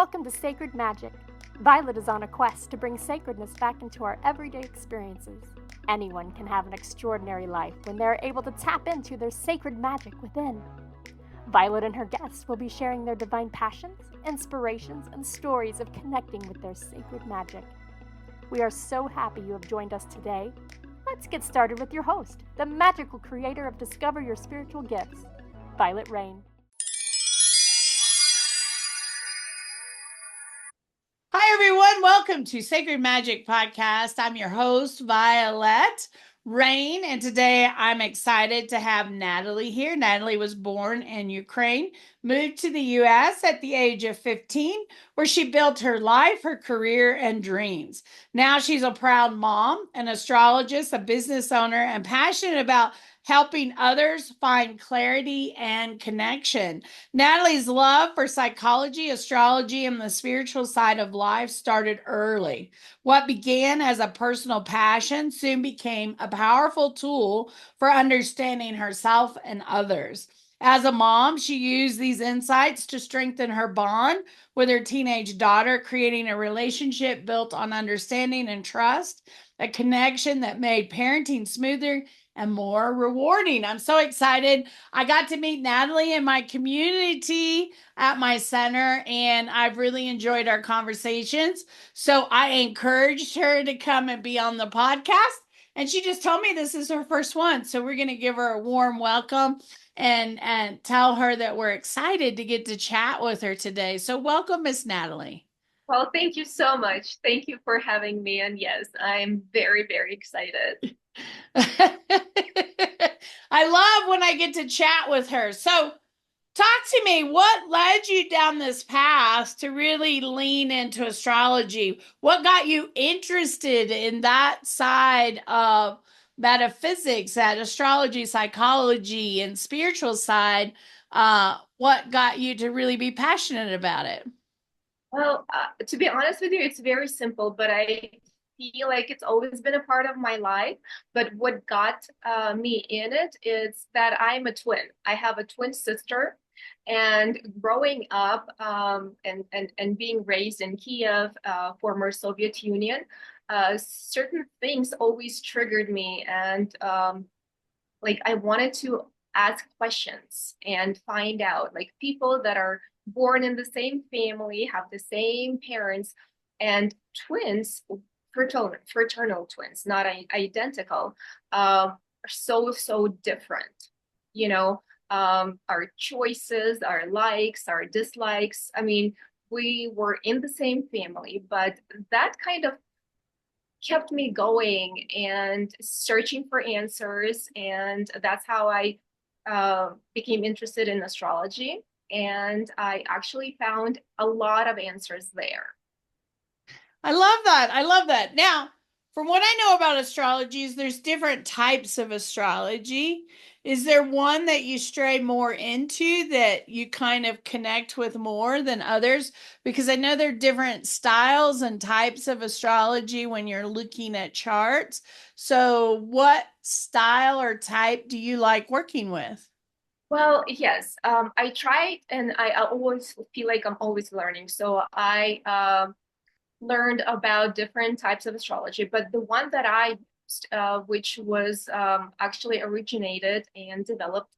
Welcome to Sacred Magic. Violet is on a quest to bring sacredness back into our everyday experiences. Anyone can have an extraordinary life when they are able to tap into their sacred magic within. Violet and her guests will be sharing their divine passions, inspirations, and stories of connecting with their sacred magic. We are so happy you have joined us today. Let's get started with your host, the magical creator of Discover Your Spiritual Gifts, Violet Rain. Hi, everyone. Welcome to Sacred Magic Podcast. I'm your host, Violet Rain, and today I'm excited to have Natali here. Natali was born in Ukraine, moved to the U.S. at the age of 15, where she built her life, her career, and dreams. Now she's a proud mom, an astrologist, a business owner, and passionate about helping others find clarity and connection. Natali's love for psychology, astrology, and the spiritual side of life started early. What began as a personal passion soon became a powerful tool for understanding herself and others. As a mom, she used these insights to strengthen her bond with her teenage daughter, creating a relationship built on understanding and trust, a connection that made parenting smoother and more rewarding. I'm so excited. I got to meet Natali in my community at my center, and I've really enjoyed our conversations. So I encouraged her to come and be on the podcast, and she just told me this is her first one. So we're going to give her a warm welcome and tell her that we're excited to get to chat with her today. So welcome, Miss Natali. Well, thank you so much. Thank you for having me. And yes, I'm very, very excited. I love when I get to chat with her. So talk to me, what led you down this path to really lean into astrology? What got you interested in that side of metaphysics, that astrology, psychology, and spiritual side? What got you to really be passionate about it? Well, to be honest with you, it's very simple, but I feel like it's always been a part of my life. But what got me in it is that I'm a twin. I have a twin sister. And growing up and being raised in Kyiv, former Soviet Union, certain things always triggered me. And like I wanted to ask questions and find out, like people that are born in the same family, have the same parents, and twins, fraternal twins, not identical, are so different. You know, our choices, our likes, our dislikes. I mean, we were in the same family, but that kind of kept me going and searching for answers. And that's how I became interested in astrology. And I actually found a lot of answers there. I love that. I love that. Now, from what I know about astrology, is there's different types of astrology. Is there one that you stray more into that you kind of connect with more than others? Because I know there are different styles and types of astrology when you're looking at charts. So what style or type do you like working with? Well, yes, I tried and I always feel like I'm always learning. So I learned about different types of astrology, but the one that I which was actually originated and developed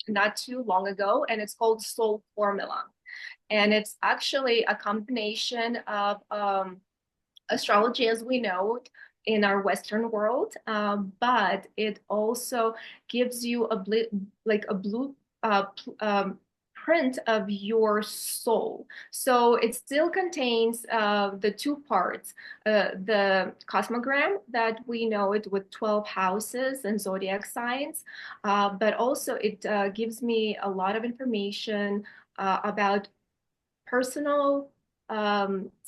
not too long ago, and it's called Soul Formula. And it's actually a combination of astrology as we know it in our Western world, but it also gives you like a blue print of your soul. So it still contains the two parts, the cosmogram that we know it with 12 houses and zodiac signs, but also it gives me a lot of information about personal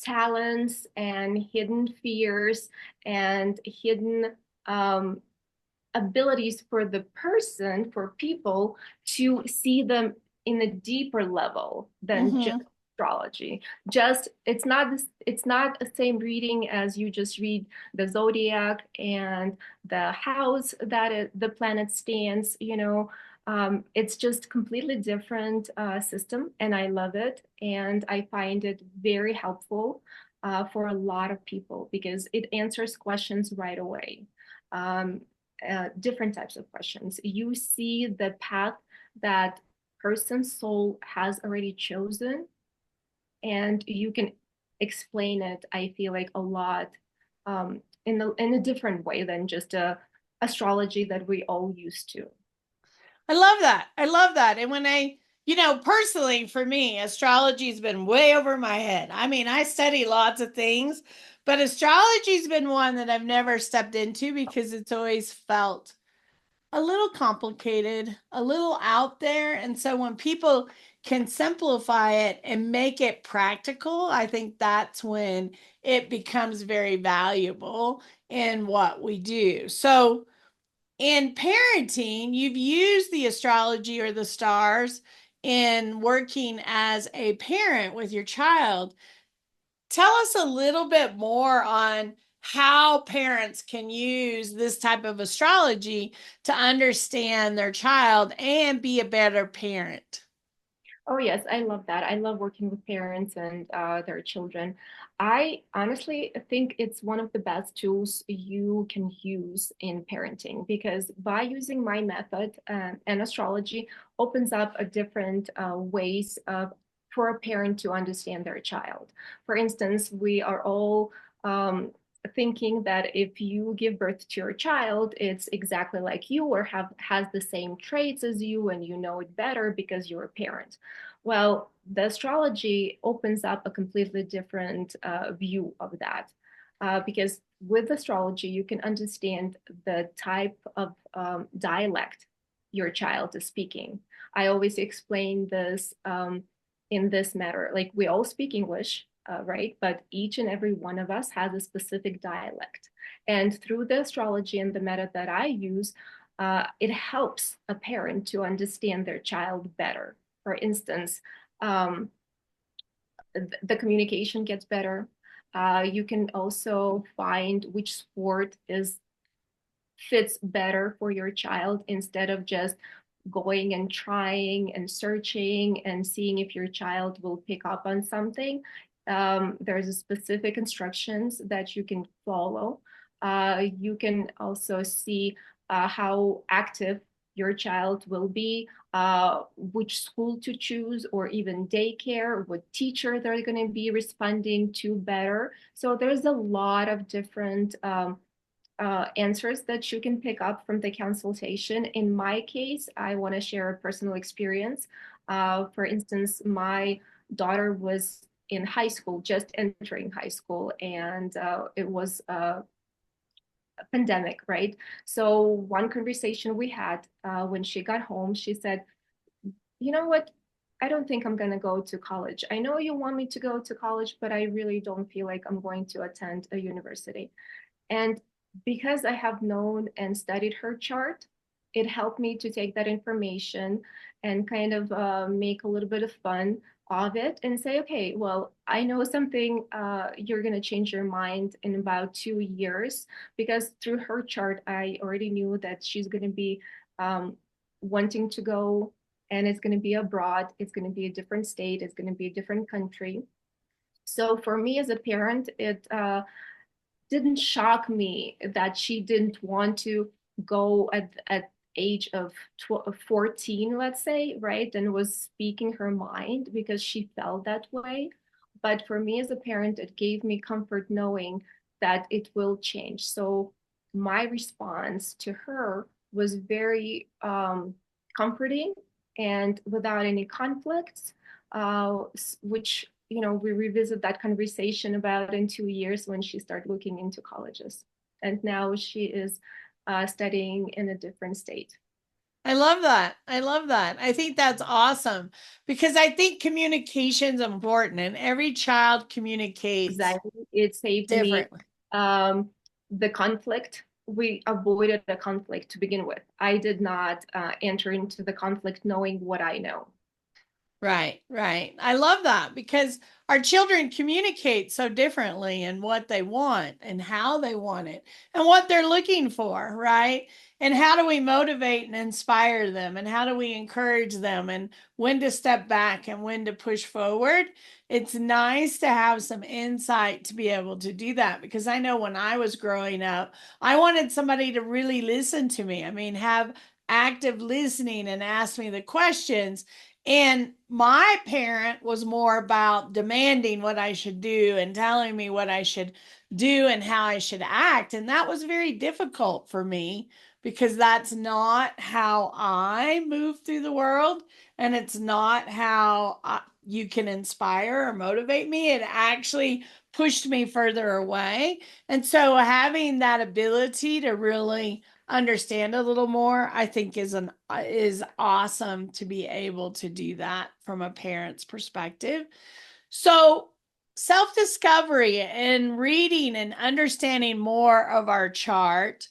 talents and hidden fears and hidden abilities for the person, for people to see them in a deeper level than just astrology. Just it's not the same reading as you just read the zodiac and the house that the planet stands, you know. It's just completely different system, and I love it. And I find it very helpful for a lot of people because it answers questions right away. Um, Different types of questions. You see the path that person's soul has already chosen, and you can explain it, I feel like, a lot in a different way than just a astrology that we all used to. I love that. I love that. And when personally for me, astrology has been way over my head. I mean, I study lots of things, but astrology's been one that I've never stepped into because it's always felt a little complicated, a little out there. And so when people can simplify it and make it practical, I think that's when it becomes very valuable in what we do. So in parenting, you've used the astrology or the stars in working as a parent with your child. Tell us a little bit more on how parents can use this type of astrology to understand their child and be a better parent. Oh, yes, I love that. I love working with parents and their children. I honestly think it's one of the best tools you can use in parenting because by using my method and astrology opens up a different ways of for a parent to understand their child. For instance, we are all thinking that if you give birth to your child, it's exactly like you or has the same traits as you, and you know it better because you're a parent. Well, the astrology opens up a completely different view of that. Because with astrology, you can understand the type of dialect your child is speaking. I always explain this in this matter. Like we all speak English, right? But each and every one of us has a specific dialect. And through the astrology and the method that I use, it helps a parent to understand their child better. For instance, um, the communication gets better. You can also find which sport is fits better for your child instead of just going and trying and searching and seeing if your child will pick up on something. There's a specific instructions that you can follow. You can also see how active your child will be, which school to choose, or even daycare, what teacher they're going to be responding to better. So there's a lot of different answers that you can pick up from the consultation. In my case, I want to share a personal experience. For instance, my daughter was in high school, just entering high school, and it was a pandemic, right? So one conversation we had when she got home, she said, "You know what? I don't think I'm going to go to college. I know you want me to go to college, but I really don't feel like I'm going to attend a university." And because I have known and studied her chart, it helped me to take that information and kind of make a little bit of fun of it and say, okay, well, I know something, you're going to change your mind in about 2 years, because through her chart, I already knew that she's going to be wanting to go, and it's going to be abroad. It's going to be a different state. It's going to be a different country. So for me as a parent, it didn't shock me that she didn't want to go at age of 14, let's say, right, and was speaking her mind because she felt that way. But for me as a parent, it gave me comfort knowing that it will change. So my response to her was very comforting and without any conflicts, which we revisit that conversation about in 2 years when she started looking into colleges. And now she is studying in a different state. I love that. I love that. I think that's awesome because I think communication is important and every child communicates Exactly. It saved me differently. the conflict. We avoided the conflict to begin with. I did not enter into the conflict knowing what I know. Right, right. I love that because our children communicate so differently in what they want and how they want it and what they're looking for, right? And how do we motivate and inspire them? And how do we encourage them? And when to step back and when to push forward? It's nice to have some insight to be able to do that, because I know when I was growing up, I wanted somebody to really listen to me. I mean, have active listening and ask me the questions. And my parent was more about demanding what I should do and telling me what I should do and how I should act. And that was very difficult for me, because that's not how I move through the world. And it's not how you can inspire or motivate me. It actually pushed me further away. And so having that ability to really understand a little more, I think is awesome to be able to do that from a parent's perspective. So self-discovery and reading and understanding more of our chart,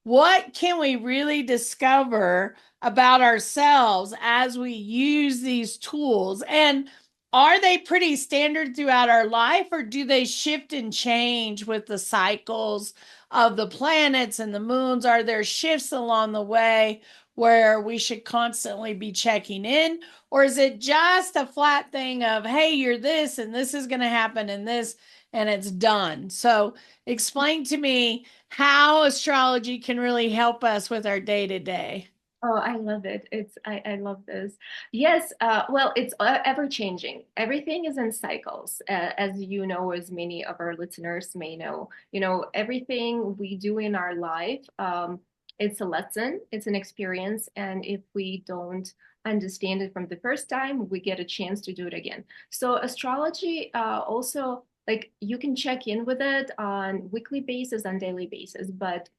what can we really discover about ourselves as we use these tools? And are they pretty standard throughout our life, or do they shift and change with the cycles of the planets and the moons? Are there shifts along the way where we should constantly be checking in? Or is it just a flat thing of, hey, you're this and this is going to happen and this, and it's done? So explain to me how astrology can really help us with our day to day. Oh, I love it. I love this. Yes, well, it's ever changing. Everything is in cycles, as you know, as many of our listeners may know. Everything we do in our life, it's a lesson, it's an experience, and if we don't understand it from the first time, we get a chance to do it again. So astrology, also, like, you can check in with it on weekly basis, on daily basis, but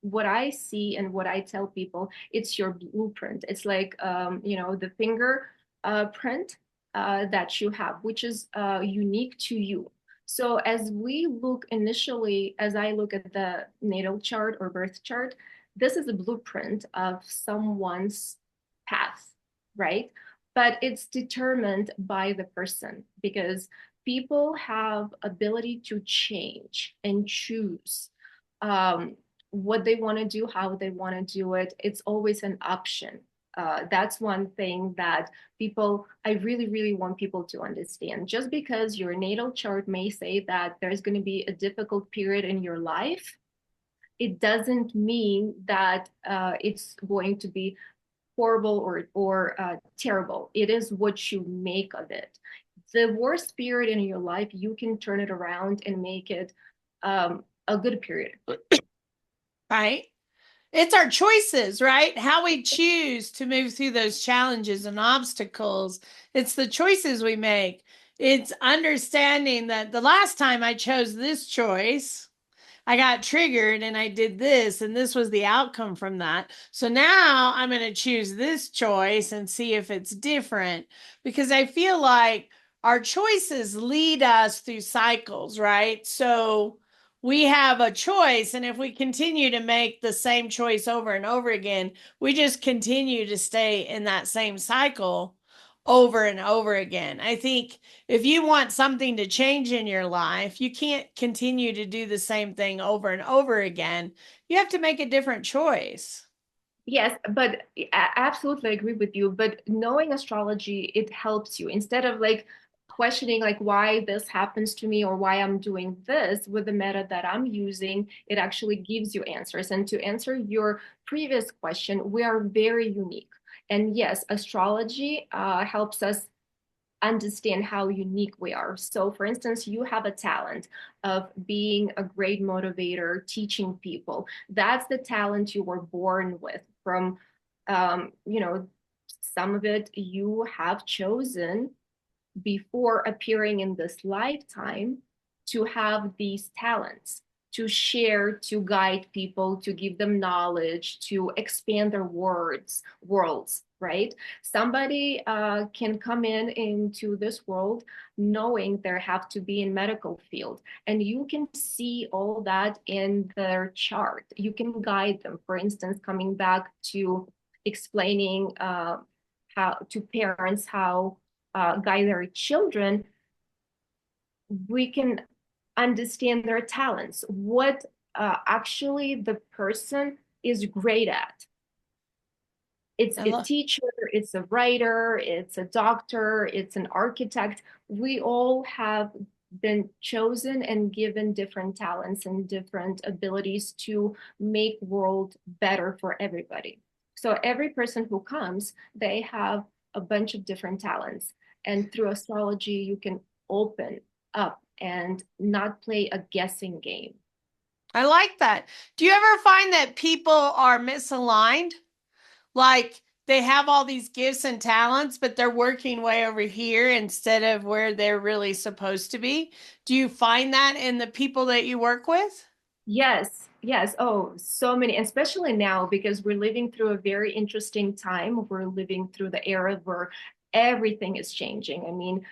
what I see and what I tell people, it's your blueprint. It's like, the finger print that you have, which is unique to you. So as we look initially, as I look at the natal chart or birth chart, this is a blueprint of someone's path, right? But it's determined by the person, because people have ability to change and choose. What they want to do, how they want to do it. It's always an option. That's one thing that I really, really want people to understand. Just because your natal chart may say that there's going to be a difficult period in your life, it doesn't mean that it's going to be horrible or terrible. It is what you make of it. The worst period in your life, you can turn it around and make it a good period. Right? It's our choices, right? How we choose to move through those challenges and obstacles. It's the choices we make. It's understanding that the last time I chose this choice, I got triggered and I did this, and this was the outcome from that. So now I'm going to choose this choice and see if it's different, because I feel like our choices lead us through cycles, right? So we have a choice, and if we continue to make the same choice over and over again, we just continue to stay in that same cycle over and over again. I think if you want something to change in your life, you can't continue to do the same thing over and over again. You have to make a different choice. Yes, but I absolutely agree with you. But knowing astrology, it helps you instead of like questioning like why this happens to me or why I'm doing this with the method that I'm using. It actually gives you answers. And to answer your previous question, we are very unique. And yes, astrology helps us understand how unique we are. So, for instance, you have a talent of being a great motivator, teaching people. That's the talent you were born with. From, some of it you have chosen before appearing in this lifetime to have these talents, to share, to guide people, to give them knowledge, to expand their worlds, right? Somebody can come into this world knowing they have to be in medical field, and you can see all that in their chart. You can guide them. For instance, coming back to explaining how to parents how guide their children, we can understand their talents, what actually the person is great at. It's a teacher, it's a writer, it's a doctor, it's an architect. We all have been chosen and given different talents and different abilities to make world better for everybody. So every person who comes, they have a bunch of different talents. And through astrology, you can open up and not play a guessing game. I like that. Do you ever find that people are misaligned? Like they have all these gifts and talents, but they're working way over here instead of where they're really supposed to be. Do you find that in the people that you work with? Yes, yes. Oh, so many, especially now because we're living through a very interesting time. We're living through the era where everything is changing. I mean,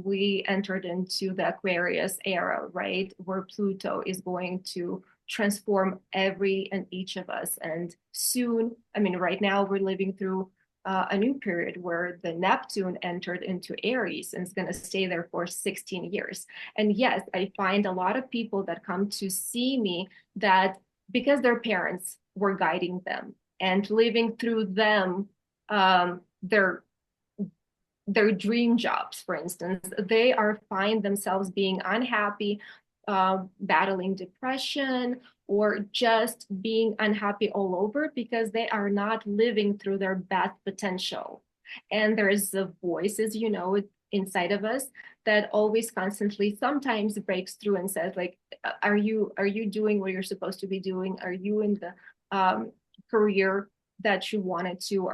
we entered into the Aquarius era, right? Where Pluto is going to transform every and each of us. And soon, I mean, right now we're living through a new period where the Neptune entered into Aries and is going to stay there for 16 years. And yes, I find a lot of people that come to see me that because their parents were guiding them and living through them, their dream jobs, for instance, they are find themselves being unhappy, battling depression, or just being unhappy all over because they are not living through their best potential. And there's the voices, inside of us that always constantly sometimes breaks through and says, like, are you doing what you're supposed to be doing? Are you in the career that you wanted to?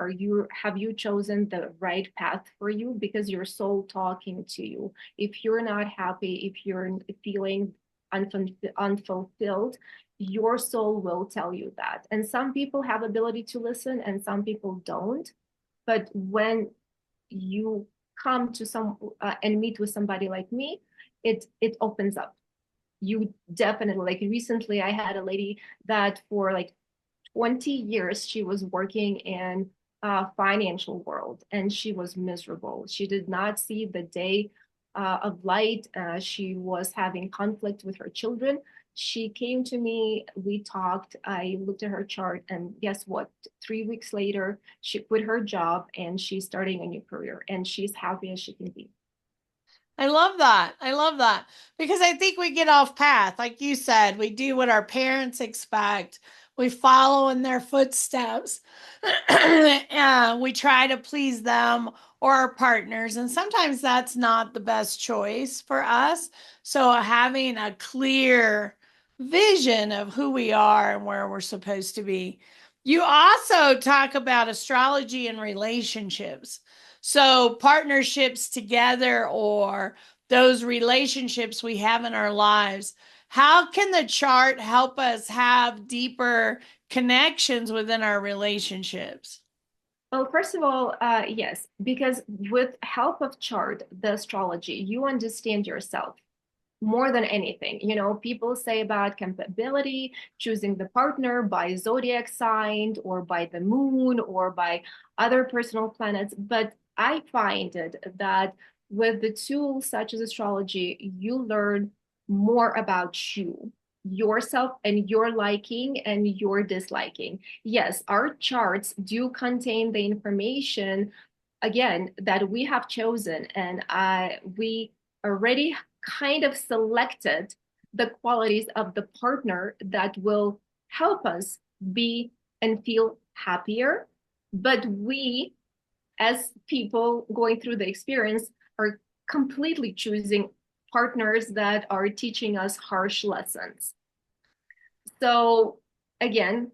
Have you chosen the right path for you? Because your soul talking to you. If you're not happy, if you're feeling unfulfilled, your soul will tell you that. And some people have ability to listen and some people don't. But when you come to some and meet with somebody like me, it opens up. You definitely, like, recently I had a lady that for like 20 years she was working in financial world and she was miserable. She did not see the day of light. She was having conflict with her children. She came to me, we talked, I looked at her chart, and guess what? 3 weeks later, she quit her job and she's starting a new career and she's happy as she can be. I love that. I love that because I think we get off path. Like you said, we do what our parents expect. We follow in their footsteps. We try to please them or our partners. And sometimes that's not the best choice for us. So having a clear vision of who we are and where we're supposed to be. You also talk about astrology and relationships. So partnerships together or those relationships we have in our lives, how can the chart help us have deeper connections within our relationships? Well, first of all, yes, because with help of chart, the astrology, you understand yourself more than anything. People say about compatibility, choosing the partner by zodiac sign or by the moon or by other personal planets. But I find it that with the tools such as astrology, you learn more about yourself and your liking and your disliking. Yes, our charts do contain the information, again, that we have chosen, and we already kind of selected the qualities of the partner that will help us be and feel happier. But we, as people going through the experience, are completely choosing partners that are teaching us harsh lessons. So, again,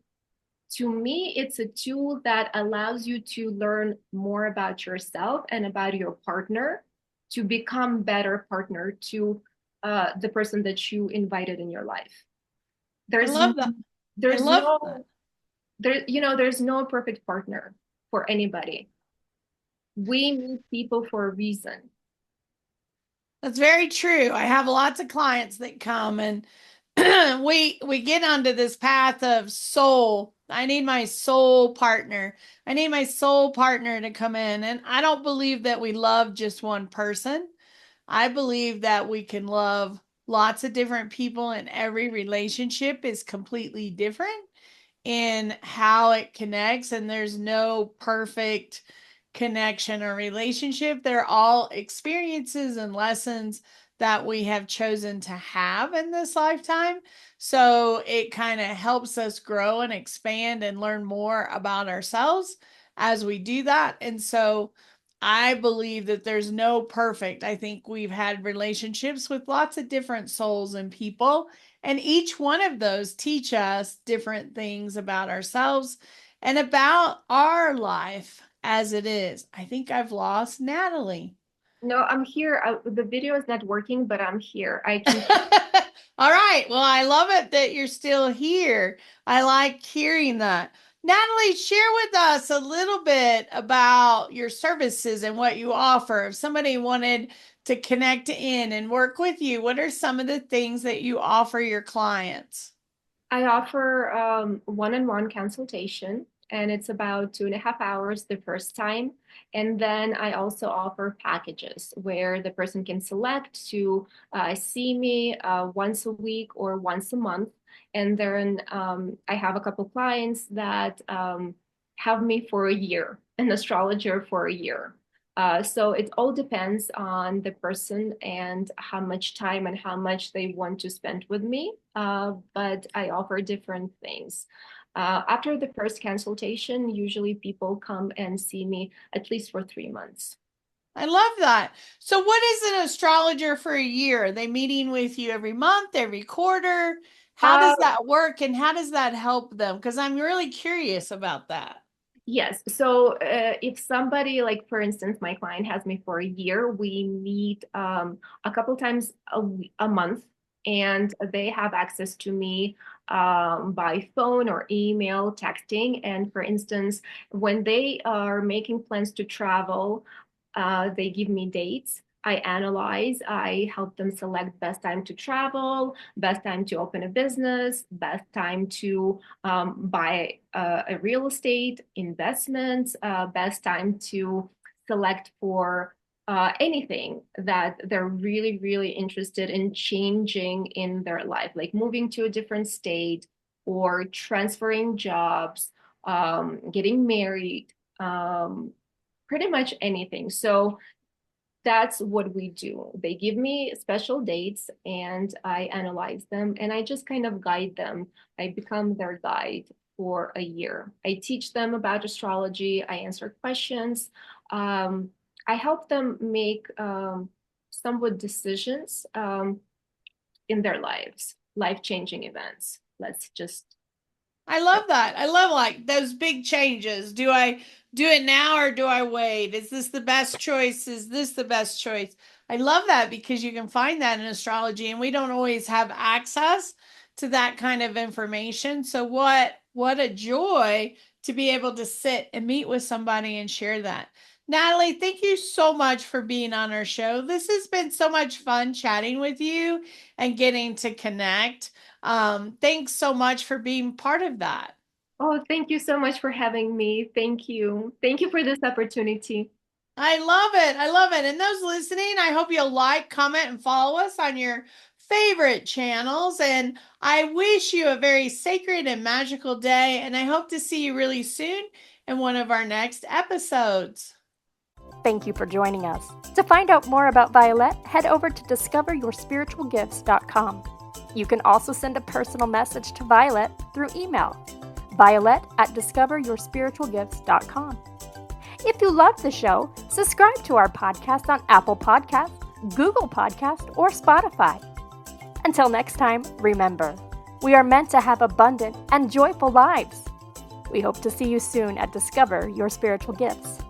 to me, it's a tool that allows you to learn more about yourself and about your partner to become better partner to the person that you invited in your life. I There's love that. I there's love no that. there's no perfect partner for anybody. We meet people for a reason. That's very true. I have lots of clients that come and we get onto this path of soul. I need my soul partner. I need my soul partner to come in. And I don't believe that we love just one person. I believe that we can love lots of different people and every relationship is completely different. in how it connects, and there's no perfect connection or relationship. They're all experiences and lessons that we have chosen to have in this lifetime. So it kind of helps us grow and expand and learn more about ourselves as we do that. And so I believe that there's no perfect. I think we've had relationships with lots of different souls and people, and each one of those teach us different things about ourselves and about our life as it is. I think I've lost Natali. No, I'm here. The video is not working, but I'm here. I can. All right. Well, I love it that you're still here. I like hearing that. Natali, share with us a little bit about your services and what you offer. If somebody wanted to connect in and work with you, what are some of the things that you offer your clients? I offer one-on-one consultation, and it's about 2.5 hours the first time. And then I also offer packages where the person can select to see me once a week or once a month. And then I have a couple clients that have me for a year, an astrologer for a year. So it all depends on the person and how much time and how much they want to spend with me. But I offer different things. After the first consultation, usually people come and see me at least for 3 months. I love that. So what is an astrologer for a year? Are they meeting with you every month, every quarter? How does that work, and how does that help them? Because I'm really curious about that. Yes. So if somebody, like for instance, my client has me for a year, we meet a couple times a month, and they have access to me by phone or email, texting. And for instance, when they are making plans to travel, they give me dates. I analyze, I help them select best time to travel, best time to open a business, best time to buy a real estate, investments, best time to select for anything that they're really, really interested in changing in their life, like moving to a different state or transferring jobs, getting married, pretty much anything. So that's what we do. They give me special dates and I analyze them and I just kind of guide them. I become their guide for a year. I teach them about astrology. I answer questions. I help them make somewhat decisions in their lives, life-changing events. I love that. I love like those big changes. Do I do it now or do I wait? Is this the best choice? Is this the best choice? I love that because you can find that in astrology and we don't always have access to that kind of information. So what a joy to be able to sit and meet with somebody and share that. Natali, thank you so much for being on our show. This has been so much fun chatting with you and getting to connect. Thanks so much for being part of that. Oh, thank you so much for having me. Thank you. Thank you for this opportunity. I love it. I love it. And those listening, I hope you'll like, comment, and follow us on your favorite channels. And I wish you a very sacred and magical day. And I hope to see you really soon in one of our next episodes. Thank you for joining us. To find out more about Violet, head over to discoveryourspiritualgifts.com. You can also send a personal message to Violet through email, violet@discoveryourspiritualgifts.com. If you love the show, subscribe to our podcast on Apple Podcasts, Google Podcasts, or Spotify. Until next time, remember, we are meant to have abundant and joyful lives. We hope to see you soon at Discover Your Spiritual Gifts.